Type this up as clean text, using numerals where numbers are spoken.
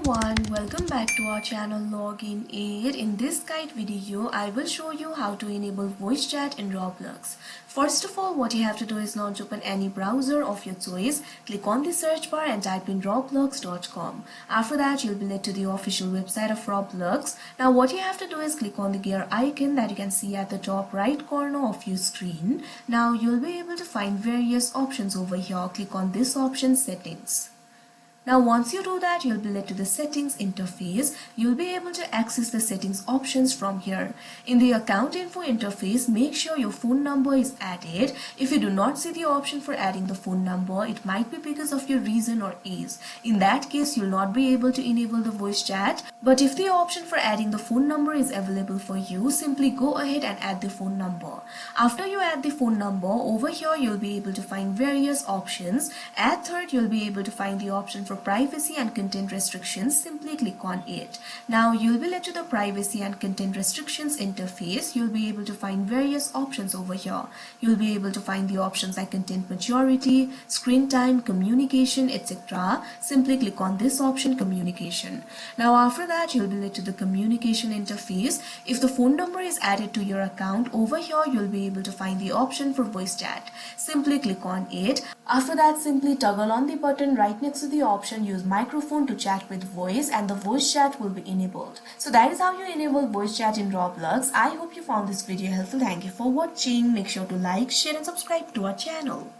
everyone, welcome back to our channel Login Aid. In this guide video, I will show you how to enable voice chat in Roblox. First of all, what you have to do is launch open any browser of your choice, click on the search bar and type in roblox.com. After that, you'll be led to the official website of Roblox. Now what you have to do is click on the gear icon that you can see at the top right corner of your screen. Now you'll be able to find various options over here. Click on this option, settings. Now once you do that, you'll be led to the settings interface. You'll be able to access the settings options from here. In the account info interface, make sure your phone number is added. If you do not see the option for adding the phone number, it might be because of your reason or age. In that case, you'll not be able to enable the voice chat. But if the option for adding the phone number is available for you, simply go ahead and add the phone number. After you add the phone number, over here you'll be able to find various options. At third, you'll be able to find the option for privacy and content restrictions. Simply click on it. Now you'll be led to the privacy and content restrictions interface. You'll be able to find various options over here. You'll be able to find the options like content majority, screen time, communication, etc. Simply click on this option, communication. Now after that, you'll be led to the communication interface. If the phone number is added to your account, over here you'll be able to find the option for voice chat. Simply click on it. After that, simply toggle on the button right next to the option use microphone to chat with voice, and the voice chat will be enabled. So that is how you enable voice chat in Roblox. I hope you found this video helpful. Thank you for watching. Make sure to like, share and subscribe to our channel.